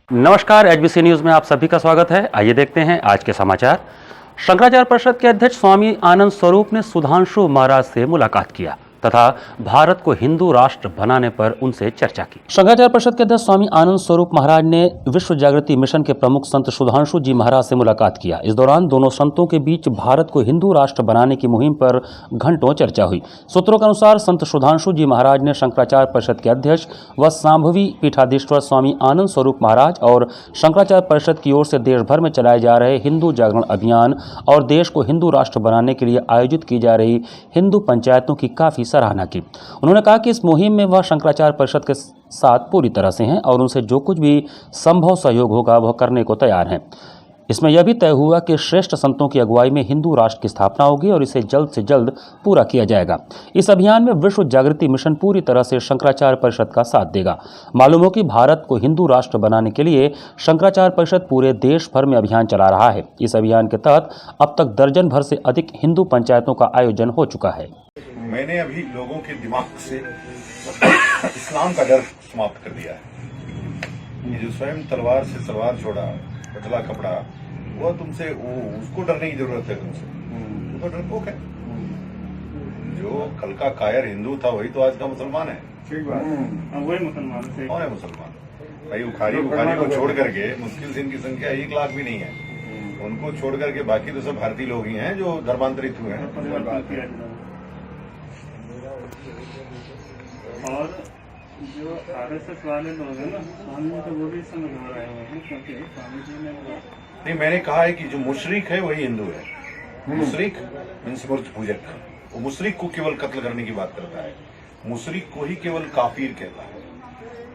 नमस्कार, HBC news में आप सभी का स्वागत है। आइए देखते हैं आज के समाचार। शंकराचार्य परिषद के अध्यक्ष स्वामी आनंद स्वरूप ने सुधांशु महाराज से मुलाकात किया तथा भारत को हिंदू राष्ट्र बनाने पर उनसे चर्चा की। शंकराचार्य परिषद के अध्यक्ष स्वामी आनंद स्वरूप महाराज ने विश्व जागृति मिशन के प्रमुख संत सुधांशु जी महाराज से मुलाकात किया। इस दौरान दोनों संतों के बीच भारत को हिंदू राष्ट्र बनाने की मुहिम पर घंटों चर्चा हुई। सूत्रों के अनुसार संत सुधांशु जी महाराज ने शंकराचार्य परिषद के अध्यक्ष व सांभवी पीठाधीश्वर स्वामी आनंद स्वरूप महाराज और शंकराचार्य परिषद की ओर से देश भर में चलाए जा रहे हिंदू जागरण अभियान और देश को हिंदू राष्ट्र बनाने के लिए आयोजित की जा रही हिंदू पंचायतों की काफी सराहना की। उन्होंने कहा कि इस मुहिम में वह शंकराचार्य परिषद के साथ पूरी तरह से हैं और उनसे जो कुछ भी संभव सहयोग होगा वह करने को तैयार हैं। इसमें यह भी तय हुआ कि श्रेष्ठ संतों की अगुवाई में हिंदू राष्ट्र की स्थापना होगी और इसे जल्द से जल्द पूरा किया जाएगा। इस अभियान में विश्व जागृति मिशन पूरी तरह से शंकराचार्य परिषद का साथ देगा। मालूम हो कि भारत को हिंदू राष्ट्र बनाने के लिए शंकराचार्य परिषद पूरे देश भर में अभियान चला रहा है। इस अभियान के तहत अब तक दर्जन भर से अधिक हिंदू पंचायतों का आयोजन हो चुका है। मैंने अभी लोगों के दिमाग से इस्लाम का डर समाप्त कर दिया है। ये जो स्वयं तलवार से सलवार छोड़ा, पतला कपड़ा, वो तुमसे उसको डरने की जरूरत है। तुमसे तो डरपोक है। जो कल का कायर हिंदू था वही तो आज का मुसलमान है। ठीक बात है, वही मुसलमान है। कौन है मुसलमान? भाई उखारी को छोड़ करके मुस्लिम से इनकी संख्या 1 लाख भी नहीं है। उनको छोड़ करके बाकी तो सब भारतीय लोग ही हैं जो धर्मांतरित हुए हैं। और जो आरएसएस वाले लोग हैं ना, स्वामी जी तो वो भी समझ हो रहे हैं, क्योंकि स्वामी जी ने नहीं, मैंने कहा है कि जो मुशरिक है वही हिंदू है। मुशरिक मीन्स मूर्ति पूजक। वो मुशरिक को केवल कत्ल करने की बात करता है। मुशरिक को ही केवल काफिर कहता है।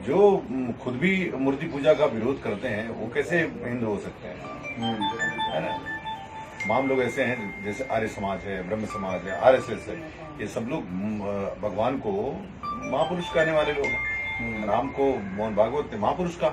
जो खुद भी मूर्ति पूजा का विरोध करते हैं वो कैसे हिंदू हो सकते हैं? है ना। तमाम लोग ऐसे हैं जैसे आर्य समाज है, ब्रह्म समाज है, आरएसएस है। ये सब लोग भगवान को महापुरुष कहने वाले लोग हैं। राम को मोहन भागवत ने महापुरुष का,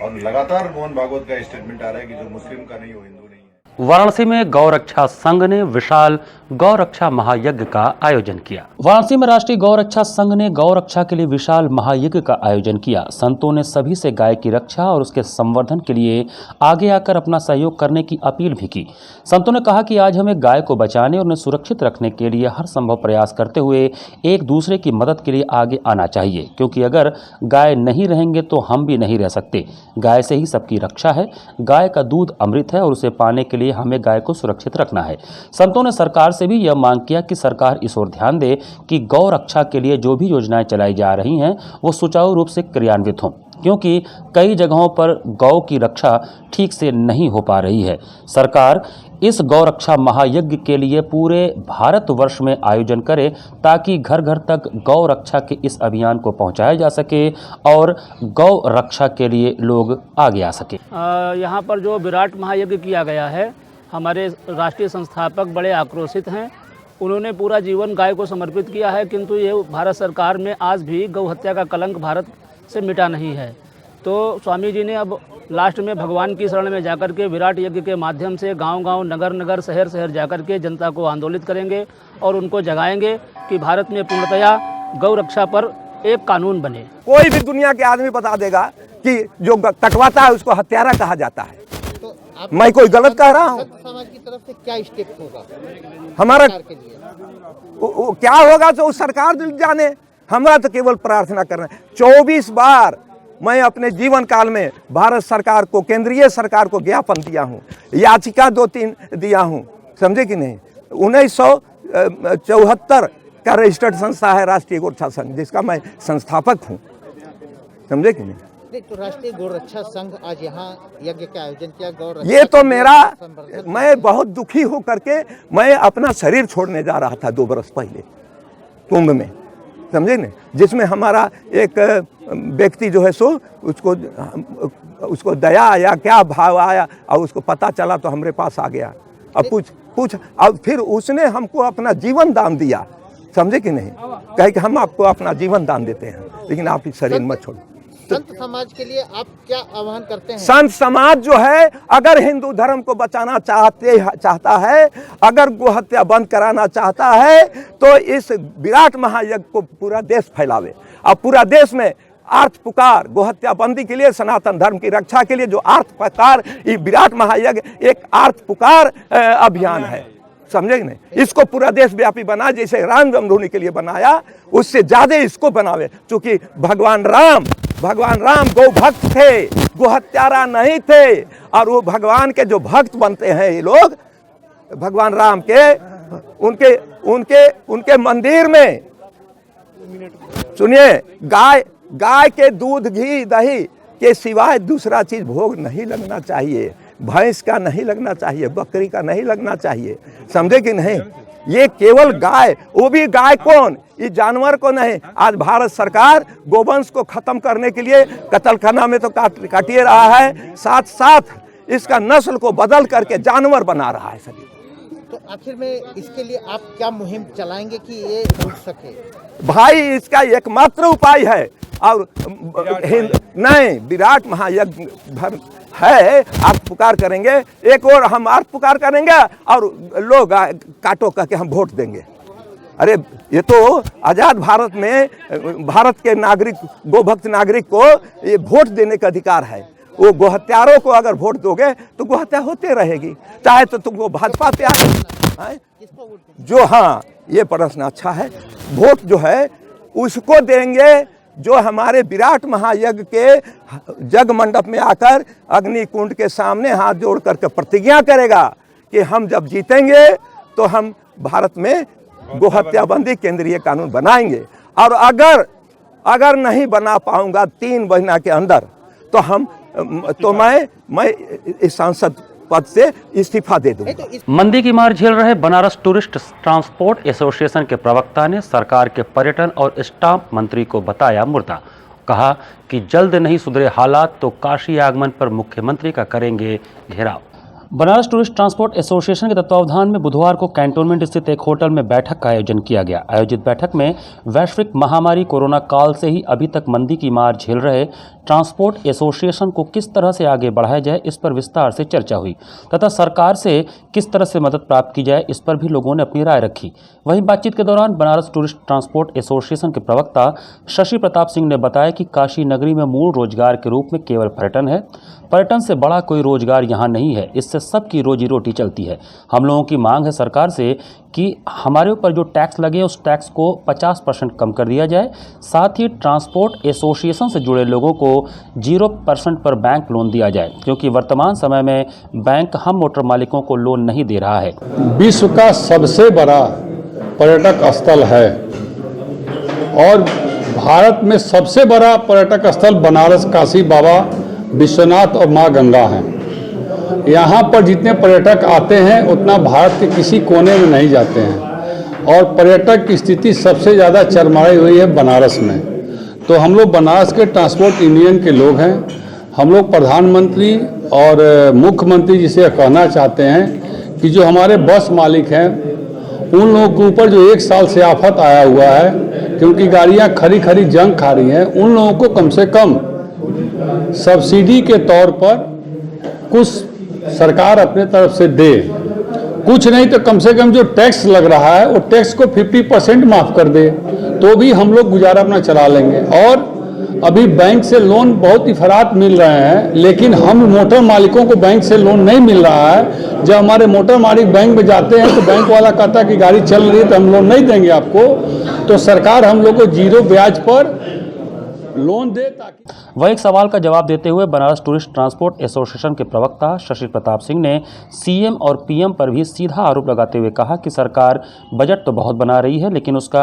और लगातार मोहन भागवत का स्टेटमेंट आ रहा है कि जो मुस्लिम का नहीं वो हिंदू नहीं है। वाराणसी में गौ रक्षा संघ ने विशाल गौ रक्षा महायज्ञ का आयोजन किया। वाराणसी में राष्ट्रीय गौ रक्षा संघ ने गौ रक्षा के लिए विशाल महायज्ञ का आयोजन किया। संतों ने सभी से गाय की रक्षा और उसके संवर्धन के लिए आगे आकर अपना सहयोग करने की अपील भी की। संतों ने कहा कि आज हमें गाय को बचाने और उन्हें सुरक्षित रखने के लिए हर संभव प्रयास करते हुए एक दूसरे की मदद के लिए आगे आना चाहिए, क्योंकि अगर गाय नहीं रहेंगे तो हम भी नहीं रह सकते। गाय से ही सबकी रक्षा है। गाय का दूध अमृत है और उसे पाने के लिए हमें गाय को सुरक्षित रखना है। संतों ने सरकार से भी यह मांग किया कि सरकार इस ओर ध्यान दे कि गौ रक्षा के लिए जो भी योजनाएं चलाई जा रही हैं वो सुचारू रूप से क्रियान्वित हों, क्योंकि कई जगहों पर गौ की रक्षा ठीक से नहीं हो पा रही है। सरकार इस गौ रक्षा महायज्ञ के लिए पूरे भारतवर्ष में आयोजन करे ताकि घर घर तक गौ रक्षा के इस अभियान को पहुंचाया जा सके और गौ रक्षा के लिए लोग आगे आ सके। यहाँ पर जो विराट महायज्ञ किया गया है, हमारे राष्ट्रीय संस्थापक बड़े आक्रोशित हैं। उन्होंने पूरा जीवन गाय को समर्पित किया है, किंतु ये भारत सरकार में आज भी गौ हत्या का कलंक भारत से मिटा नहीं है। तो स्वामी जी ने अब लास्ट में भगवान की शरण में जाकर के विराट यज्ञ के माध्यम से गांव-गांव, नगर-नगर, शहर-शहर जाकर के जनता को आंदोलित करेंगे और उनको जगाएंगे कि भारत में पूर्णतया गौ रक्षा पर एक कानून बने। कोई भी दुनिया के आदमी बता देगा कि जो कटवाता है उसको हत्यारा कहा जाता है। तो मैं कोई गलत कह रहा हूँ? समाज की तरफ से क्या स्टेप होगा हमारा के लिए? वो क्या होगा तो सरकार जाने। हमारा तो केवल प्रार्थना करना है। 24 बार मैं अपने जीवन काल में भारत सरकार को, केंद्रीय सरकार को ज्ञापन दिया हूँ, याचिका 2-3 दिया हूँ, समझे कि नहीं। 1974 का रजिस्टर्ड संस्था है राष्ट्रीय गोरक्षा संघ, जिसका मैं संस्थापक हूँ, समझे कि नहीं। तो राष्ट्रीय गौरक्षा संघ आज यहाँ यज्ञ का आयोजन किया। ये तो मैं बहुत दुखी हो करके मैं अपना शरीर छोड़ने जा रहा था 2 बरस पहले कुंभ में, समझे न, जिसमें हमारा एक व्यक्ति जो है सो उसको दया या क्या भाव आया और उसको पता चला तो हमारे पास आ गया। अब पूछ अब फिर उसने हमको अपना जीवन दान दिया, समझे कि नहीं। कहे कि हम आपको अपना जीवन दान देते हैं, लेकिन आप इस शरीर मत छोड़ो। संत समाज के लिए आप क्या आह्वान करते हैं? संत समाज जो है अगर हिंदू धर्म को बचाना चाहता है, अगर गोहत्या बंद कराना चाहता है, तो इस विराट महायज्ञ को पूरा देश फैलावे। अब पूरा देश में आर्थ पुकार गोहत्या बंदी के लिए, सनातन धर्म की रक्षा के लिए जो आर्थ पुकार, ये विराट महायज्ञ एक आर्थ पुकार अभियान है, समझे कि नहीं। इसको पूरा देश व्यापी बना, जैसे राम जन्मभूमि के लिए बनाया उससे ज्यादा इसको बनावे, क्योंकि भगवान राम गौ भक्त थे, गो हत्यारा नहीं थे। और वो भगवान के जो भक्त बनते हैं ये लोग, भगवान राम के उनके मंदिर में सुनिए, गाय के दूध घी दही के सिवाय दूसरा चीज भोग नहीं लगना चाहिए, भैंस का नहीं लगना चाहिए, बकरी का नहीं लगना चाहिए, समझे कि नहीं। ये केवल गाय, वो भी गाय कौन, ये जानवर को नहीं। आज भारत सरकार गोवंश को खत्म करने के लिए कत्लखाना में तो काटिए रहा है, साथ साथ इसका नस्ल को बदल करके जानवर बना रहा है सभी। तो आखिर में इसके लिए आप क्या मुहिम चलाएंगे कि ये रुक सके? भाई इसका एकमात्र उपाय है, और नहीं, विराट महायज्ञ है, आर्थ पुकार करेंगे, एक और हम आर्थ पुकार करेंगे और लोग काटो करके हम वोट देंगे। अरे ये तो आजाद भारत में भारत के नागरिक, गोभक्त नागरिक को ये वोट देने का अधिकार है। वो गोहत्यारों को अगर वोट दोगे तो गोहत्या होते रहेगी, चाहे तो तुमको भाजपा पे जो, हाँ ये प्रश्न अच्छा है, वोट जो है उसको देंगे जो हमारे विराट महायज्ञ के जग मंडप में आकर अग्नि कुंड के सामने हाथ जोड़ करके प्रतिज्ञा करेगा कि हम जब जीतेंगे तो हम भारत में गोहत्या बंदी केंद्रीय कानून बनाएंगे, और अगर नहीं बना पाऊंगा 3 महीना के अंदर तो मैं इस सांसद पद से इस्तीफा दे दूंगा। मंदी की मार झेल रहे बनारस टूरिस्ट ट्रांसपोर्ट एसोसिएशन के प्रवक्ता ने सरकार के पर्यटन और स्टाम्प मंत्री को बताया मुर्दा। कहा कि जल्द नहीं सुधरे हालात तो काशी आगमन पर मुख्यमंत्री का करेंगे घेराव। बनारस टूरिस्ट ट्रांसपोर्ट एसोसिएशन के तत्वावधान में बुधवार को कैंटोनमेंट स्थित एक होटल में बैठक का आयोजन किया गया। आयोजित बैठक में वैश्विक महामारी कोरोना काल से ही अभी तक मंदी की मार झेल रहे ट्रांसपोर्ट एसोसिएशन को किस तरह से आगे बढ़ाया जाए, इस पर विस्तार से चर्चा हुई तथा सरकार से किस तरह से मदद प्राप्त की जाए, इस पर भी लोगों ने अपनी राय रखी। वहीं बातचीत के दौरान बनारस टूरिस्ट ट्रांसपोर्ट एसोसिएशन के प्रवक्ता शशि प्रताप सिंह ने बताया कि काशी नगरी में मूल रोजगार के रूप में केवल पर्यटन है। पर्यटन से बड़ा कोई रोजगार यहाँ नहीं है, इससे सबकी रोजी रोटी चलती है। हम लोगों की मांग है सरकार से कि हमारे ऊपर जो टैक्स लगे उस टैक्स को 50% कम कर दिया जाए। साथ ही ट्रांसपोर्ट एसोसिएशन से जुड़े लोगों को 0% पर बैंक लोन दिया जाए, क्योंकि वर्तमान समय में बैंक हम मोटर मालिकों को लोन नहीं दे रहा है। विश्व का सबसे बड़ा पर्यटक स्थल है और भारत में सबसे बड़ा पर्यटक स्थल बनारस, काशी बाबा विश्वनाथ और माँ गंगा हैं। यहाँ पर जितने पर्यटक आते हैं उतना भारत के किसी कोने में नहीं जाते हैं, और पर्यटक की स्थिति सबसे ज़्यादा चरमराई हुई है बनारस में। तो हम लोग बनारस के ट्रांसपोर्ट यूनियन के लोग हैं, हम लोग प्रधानमंत्री और मुख्यमंत्री जी से कहना चाहते हैं कि जो हमारे बस मालिक हैं उन लोगों के ऊपर जो 1 साल से आफत आया हुआ है, क्योंकि गाड़ियाँ खरी जंग खा रही हैं, उन लोगों को कम से कम सब्सिडी के तौर पर कुछ सरकार अपने तरफ से दे, कुछ नहीं तो कम से कम जो टैक्स लग रहा है वो टैक्स को 50% माफ़ कर दे, तो भी हम लोग गुजारा अपना चला लेंगे। और अभी बैंक से लोन बहुत ही फरात मिल रहे हैं, लेकिन हम मोटर मालिकों को बैंक से लोन नहीं मिल रहा है। जब हमारे मोटर मालिक बैंक में जाते हैं तो बैंक वाला कहता है कि गाड़ी चल रही है तो हम लोन नहीं देंगे आपको, तो सरकार हम लोग को 0 ब्याज पर लोन दे। ताकि वह एक सवाल का जवाब देते हुए बनारस टूरिस्ट ट्रांसपोर्ट एसोसिएशन के प्रवक्ता शशि प्रताप सिंह ने सीएम और पीएम पर भी सीधा आरोप लगाते हुए कहा कि सरकार बजट तो बहुत बना रही है, लेकिन उसका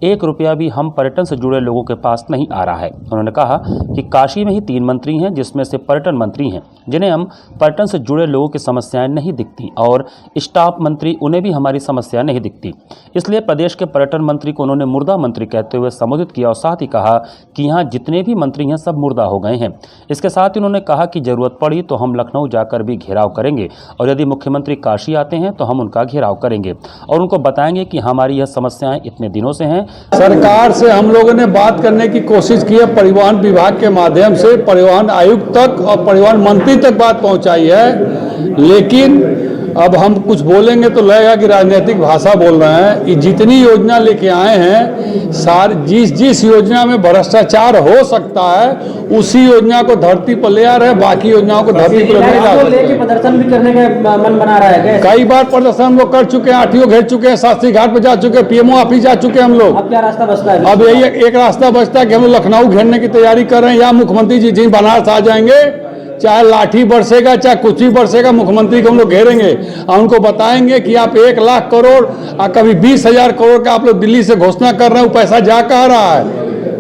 1 रुपया भी हम पर्यटन से जुड़े लोगों के पास नहीं आ रहा है। उन्होंने कहा कि काशी में ही 3 मंत्री हैं, जिसमें से पर्यटन मंत्री हैं, जिन्हें हम पर्यटन से जुड़े लोगों की समस्याएं नहीं दिखती, और स्टाफ मंत्री, उन्हें भी हमारी समस्या नहीं दिखती। इसलिए प्रदेश के पर्यटन मंत्री को उन्होंने मुर्दा मंत्री कहते हुए संबोधित किया और साथ ही कहा कि यहाँ जितने भी मंत्री हैं सब मुर्दा हो गए हैं। इसके साथ ही उन्होंने कहा कि जरूरत पड़ी तो हम लखनऊ जाकर भी घेराव करेंगे, और यदि मुख्यमंत्री काशी आते हैं तो हम उनका घेराव करेंगे और उनको बताएंगे कि हमारी यह समस्याएं इतने दिनों से हैं। सरकार से हम लोगों ने बात करने की कोशिश की है, परिवहन विभाग के माध्यम से परिवहन आयुक्त तक और परिवहन मंत्री तक बात पहुंचाई है, लेकिन अब हम कुछ बोलेंगे तो लगेगा कि राजनीतिक भाषा बोल रहे हैं। ये जितनी योजना लेके आए हैं सारी जिस योजना में भ्रष्टाचार हो सकता है उसी योजना को धरती पर ले आ रहे हैं, बाकी योजनाओं को धरती पर नहीं ला रहे। प्रदर्शन भी करने का मन बना रहा है। कई बार प्रदर्शन हम लोग कर चुके हैं, आरटीओ घेर चुके हैं, शास्त्री घाट पर जा चुके हैं, पीएमओ ऑफिस जा चुके हैं हम लोग। अब क्या रास्ता बचता है? अब यही एक रास्ता बचता है कि हम लोग लखनऊ घेरने की तैयारी कर रहे हैं, या मुख्यमंत्री जी जिन बनारस आ जाएंगे, चाहे लाठी बरसेगा चाहे कुछ भी बरसेगा, मुख्यमंत्री को हम लोग घेरेंगे और उनको बताएंगे कि आप 1 लाख करोड़ और कभी 20,000 करोड़ का आप लोग दिल्ली से घोषणा कर रहे हैं, वो पैसा जा कहाँ रहा है?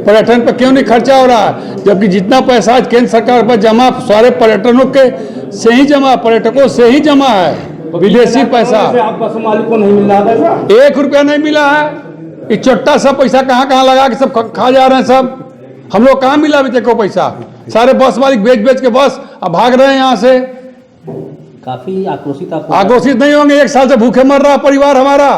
पर्यटन पर क्यों नहीं खर्चा हो रहा है? जबकि जितना पैसा आज केंद्र सरकार पर जमा सारे पर्यटनों के से ही जमा, पर्यटकों से ही जमा है, विदेशी पैसा। आप बस मालिक को नहीं मिल रहा था? 1 रुपया नहीं मिला है। ये छोटा सा पैसा कहाँ कहाँ लगा के सब खा जा रहे हैं सब। हम लोग कहाँ मिला अभी तक को पैसा? सारे बस मालिक बेच के बस अब भाग रहे हैं यहाँ से। काफी आक्रोशित आक्रोशित नहीं होंगे, 1 साल से भूखे मर रहा परिवार हमारा।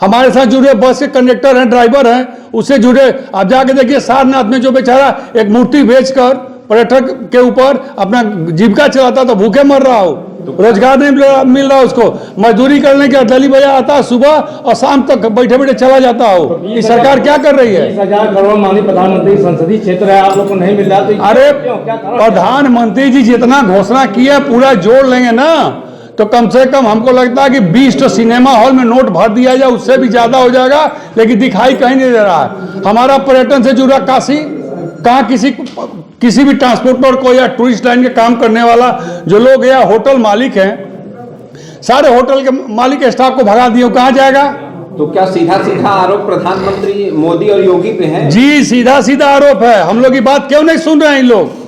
हमारे साथ जुड़े बस के कंडक्टर हैं, ड्राइवर हैं, उससे जुड़े। आप जाके देखिए सारनाथ में जो बेचारा एक मूर्ति बेचकर पर्यटक के ऊपर अपना जीविका चलाता तो भूखे मर रहा हो, रोजगार नहीं मिल रहा उसको। मजदूरी करने के दली भैया आता है सुबह और शाम तक बैठे बैठे चला जाता हो। ये सरकार क्या कर रही है? 20,000 करोड़ माननीय प्रधानमंत्री संसदीय क्षेत्र है, आप लोग को नहीं मिल रहा तो अरे प्रधानमंत्री जी जितना घोषणा किया पूरा जोड़ लेंगे ना तो कम से कम हमको लगता है कि 20 सिनेमा हॉल में नोट भर दिया जाए, उससे भी ज्यादा हो जाएगा, लेकिन दिखाई कहीं नहीं दे रहा है। हमारा पर्यटन से जुड़ा काशी, कहाँ किसी भी ट्रांसपोर्टर को या टूरिस्ट लाइन के काम करने वाला जो लोग या होटल मालिक हैं, सारे होटल के मालिक स्टाफ को भगा दिए, कहाँ जाएगा? तो क्या सीधा आरोप प्रधानमंत्री मोदी और योगी पे है? जी सीधा आरोप है। हम लोग की बात क्यों नहीं सुन रहे हैं इन लोग?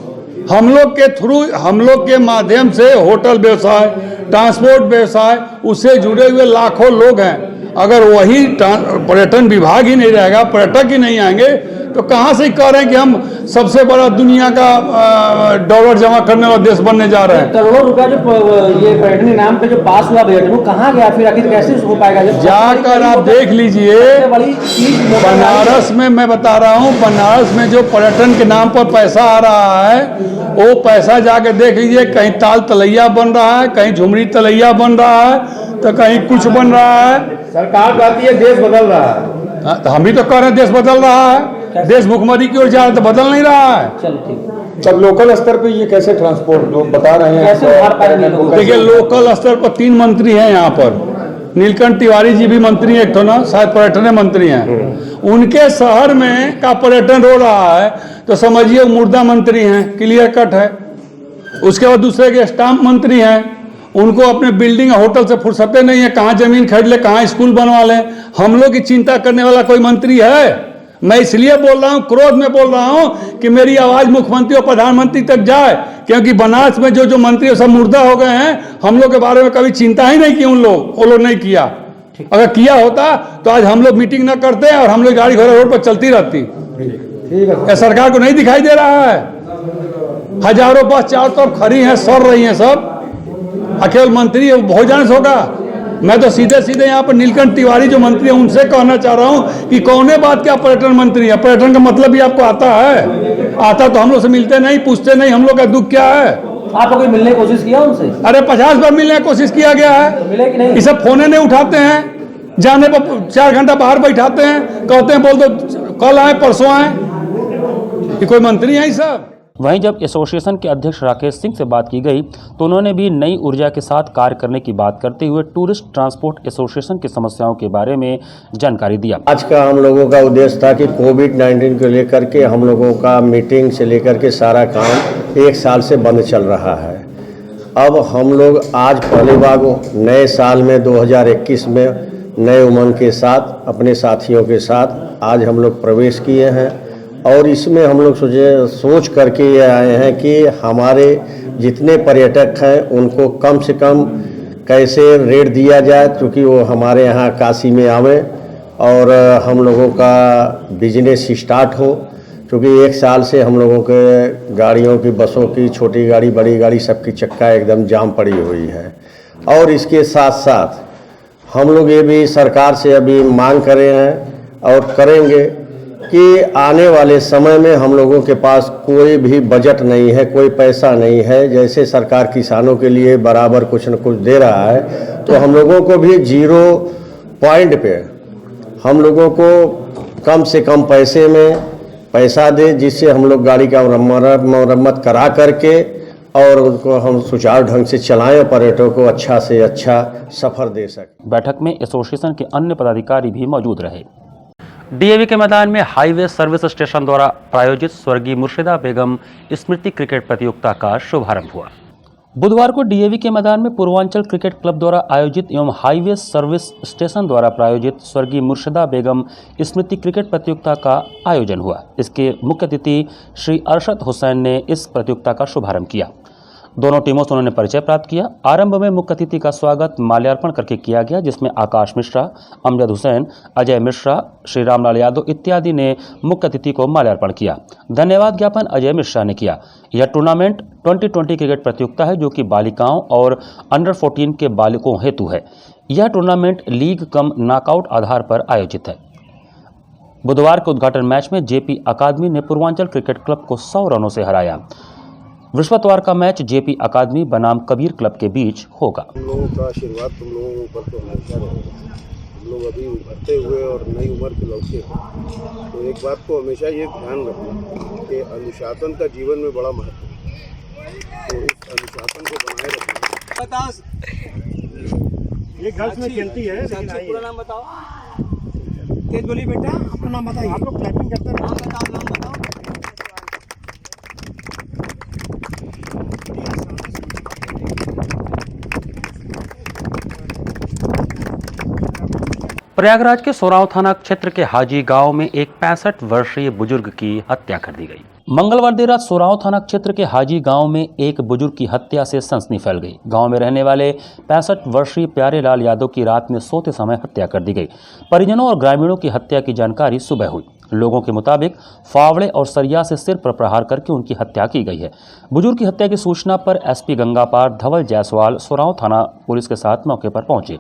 हम लोग के थ्रू, हम लोग के माध्यम से होटल व्यवसाय, ट्रांसपोर्ट व्यवसाय, उससे जुड़े हुए लाखों लोग हैं। अगर वही पर्यटन विभाग ही नहीं रहेगा, पर्यटक ही नहीं आएंगे तो कहाँ से कह रहे हैं कि हम सबसे बड़ा दुनिया का डॉलर जमा करने वाला देश बनने जा रहे हैं? करोड़ों रुपया जो ये पर्यटन के नाम पे जो पास हुआ बजट वो कहाँ गया? फिर आखिर कैसे हो पाएगा? जाकर आप देख लीजिए बनारस में, मैं बता रहा हूँ बनारस में जो पर्यटन के नाम पर पैसा आ रहा है वो पैसा जाके देख लीजिए। कहीं ताल तलैया बन रहा है, कहीं झुमरी तलैया बन रहा है, तो कहीं कुछ बन रहा है। सरकार कहती है देश बदल रहा है, तो हम भी तो कह रहे हैं देश बदल रहा है। देश भुखमरी की ओर जा रहा है तो बदल नहीं रहा है। चलो ठीक। तब लोकल स्तर पे ये कैसे ट्रांसपोर्ट लोग बता रहे हैं? कैसे उभार पाएंगे लोग? देखिए लोकल स्तर पर 3 मंत्री हैं यहाँ पर। नीलकंठ तिवारी जी भी मंत्री हैं, एक तो ना शायद पर्यटन मंत्री हैं। उनके शहर में का पर्यटन हो रहा है तो समझिए मुर्दा मंत्री हैं, क्लियर कट है। उसके बाद दूसरे के स्टाम्प मंत्री हैं, उनको अपने बिल्डिंग होटल से फुर्सतें नहीं है, कहाँ जमीन खरीद ले, कहाँ स्कूल बनवा लें। हम लोग की चिंता करने वाला कोई मंत्री है? मैं इसलिए बोल रहा हूँ, क्रोध में बोल रहा हूँ कि मेरी आवाज मुख्यमंत्री और प्रधानमंत्री तक जाए, क्योंकि बनारस में जो मंत्री सब मुर्दा हो गए हैं। हम लोग के बारे में कभी चिंता ही नहीं की वो लोग नहीं किया। अगर किया होता तो आज हम लोग मीटिंग न करते और हम लोग गाड़ी घोड़ा रोड पर चलती रहती। ठीक है। सरकार को नहीं दिखाई दे रहा है? हजारों बस चारों तरफ खड़ी हैं, सड़ रही हैं सब। अकेले मंत्री हो जाने से होगा? मैं तो सीधे यहाँ पर नीलकंठ तिवारी जो मंत्री है उनसे कहना चाह रहा हूँ कि कौने बात क्या पर्यटन मंत्री है? पर्यटन का मतलब भी आपको आता है? आता तो हम लोग से मिलते नहीं, पूछते नहीं हम लोग का दुख क्या है। आप लोग मिलने की कोशिश किया उनसे? अरे 50 बार मिलने की कोशिश किया गया है, तो मिले कि नहीं? ये सब फोने नहीं उठाते हैं, जाने पर 4 घंटा बाहर बैठाते हैं, कहते हैं बोल दो कल आए परसों आए। ये कोई मंत्री है सब? वहीं जब एसोसिएशन के अध्यक्ष राकेश सिंह से बात की गई तो उन्होंने भी नई ऊर्जा के साथ कार्य करने की बात करते हुए टूरिस्ट ट्रांसपोर्ट एसोसिएशन की समस्याओं के बारे में जानकारी दिया। आज का हम लोगों का उद्देश्य था कि कोविड-19 को लेकर के हम लोगों का मीटिंग से लेकर के सारा काम 1 साल से बंद चल रहा है। अब हम लोग आज पहली बार नए साल में 2021 में नए उमंग के साथ अपने साथियों के साथ आज हम लोग प्रवेश किए हैं और इसमें हम लोग सोच करके ये आए हैं कि हमारे जितने पर्यटक हैं उनको कम से कम कैसे रेट दिया जाए, क्योंकि वो हमारे यहाँ काशी में आवे और हम लोगों का बिजनेस स्टार्ट हो। क्योंकि 1 साल से हम लोगों के गाड़ियों की, बसों की, छोटी गाड़ी बड़ी गाड़ी सबकी चक्का एकदम जाम पड़ी हुई है। और इसके साथ साथ हम लोग ये भी सरकार से अभी मांग कर रहे हैं और करेंगे कि आने वाले समय में हम लोगों के पास कोई भी बजट नहीं है, कोई पैसा नहीं है। जैसे सरकार किसानों के लिए बराबर कुछ न कुछ दे रहा है, तो हम लोगों को भी 0 पॉइंट पे हम लोगों को कम से कम पैसे में पैसा दे, जिससे हम लोग गाड़ी का मरम्मत करा करके और उनको हम सुचारू ढंग से चलाएं, पर्यटकों को अच्छा से अच्छा सफर दे सकें। बैठक में एसोसिएशन के अन्य पदाधिकारी भी मौजूद रहे। डीएवी के मैदान में हाईवे सर्विस स्टेशन द्वारा प्रायोजित स्वर्गीय मुर्शिदा बेगम स्मृति क्रिकेट प्रतियोगिता का शुभारंभ हुआ। बुधवार को डीएवी के मैदान में पूर्वांचल क्रिकेट क्लब द्वारा आयोजित एवं हाईवे सर्विस स्टेशन द्वारा प्रायोजित स्वर्गीय मुर्शिदा बेगम स्मृति क्रिकेट प्रतियोगिता का आयोजन हुआ। इसके मुख्य अतिथि श्री अरशद हुसैन ने इस प्रतियोगिता का शुभारंभ किया। दोनों टीमों से उन्होंने परिचय प्राप्त किया। आरंभ में मुख्य अतिथि का स्वागत माल्यार्पण करके किया गया, जिसमें आकाश मिश्रा, अमजद हुसैन, अजय मिश्रा, श्री रामलाल यादव इत्यादि ने मुख्य अतिथि को माल्यार्पण किया। धन्यवाद ज्ञापन अजय मिश्रा ने किया। यह टूर्नामेंट 2020 क्रिकेट प्रतियोगिता है, जो कि बालिकाओं और अंडर 14 के बालकों हेतु है। यह टूर्नामेंट लीग कम नॉकआउट आधार पर आयोजित है। बुधवार के उद्घाटन मैच में जेपी अकादमी ने पूर्वांचल क्रिकेट क्लब को 100 रनों से हराया। बृहस्पतिवार का मैच जेपी अकादमी बनाम कबीर क्लब के बीच होगा। हम लोगों का आशीर्वाद तुम लोगों के ऊपर तो हमेशा रहेगा। हम लोग अभी उभरते हुए और नई उम्र के लौटे हैं, तो एक बात को हमेशा ये ध्यान रखना कि अनुशासन का जीवन में बड़ा महत्व है। तो इस अनुशासन को बनाए रखना। ये गर्ल्स में खेलती है। पूरा नाम बताओ। तेज बोली बेटा, अपना नाम बताइए। आप लोग क्लैपिंग करते हैं। नाम बताओ, नाम बताओ। प्रयागराज के सोराव थाना क्षेत्र के हाजी गांव में एक 65 वर्षीय बुजुर्ग की हत्या कर दी गई। मंगलवार देर रात सोराव थाना क्षेत्र के हाजी गांव में एक बुजुर्ग की हत्या से सनसनी फैल गई। गांव में रहने वाले 65 वर्षीय प्यारेलाल यादव की रात में सोते समय हत्या कर दी गई। परिजनों और ग्रामीणों की हत्या की जानकारी सुबह हुई। लोगों के मुताबिक फावड़े और सरिया से सिर पर प्रहार करके उनकी हत्या की गई है। बुजुर्ग की हत्या की सूचना पर एसपी गंगापार धवल जायसवाल सोराव थाना पुलिस के साथ मौके पर पहुंचे।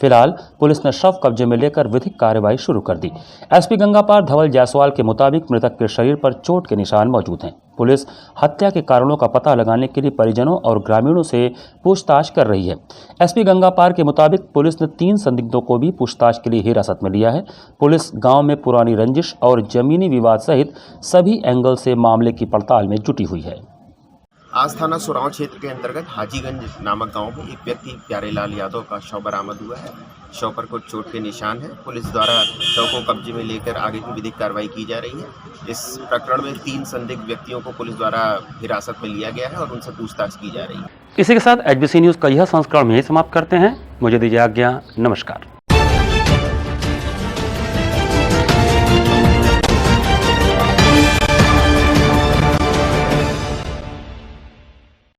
फिलहाल पुलिस ने शव कब्जे में लेकर विधिक कार्रवाई शुरू कर दी। एसपी गंगापार धवल जायसवाल के मुताबिक मृतक के शरीर पर चोट के निशान मौजूद हैं। पुलिस हत्या के कारणों का पता लगाने के लिए परिजनों और ग्रामीणों से पूछताछ कर रही है। एसपी गंगापार के मुताबिक पुलिस ने 3 संदिग्धों को भी पूछताछ के लिए हिरासत में लिया है। पुलिस गांव में पुरानी रंजिश और जमीनी विवाद सहित सभी एंगल से मामले की पड़ताल में जुटी हुई है। आज थाना सोराव क्षेत्र के अंतर्गत हाजीगंज नामक गांव में एक व्यक्ति प्यारेलाल यादव का शव बरामद हुआ है। शव पर कुछ चोट के निशान है। पुलिस द्वारा शव को कब्जे में लेकर आगे की विधिक कार्रवाई की जा रही है। इस प्रकरण में 3 संदिग्ध व्यक्तियों को पुलिस द्वारा हिरासत में लिया गया है और उनसे पूछताछ की जा रही है। इसी के साथ एचबीसी न्यूज का यह संस्करण में ही समाप्त करते हैं। मुझे दीजिए आज्ञा। नमस्कार।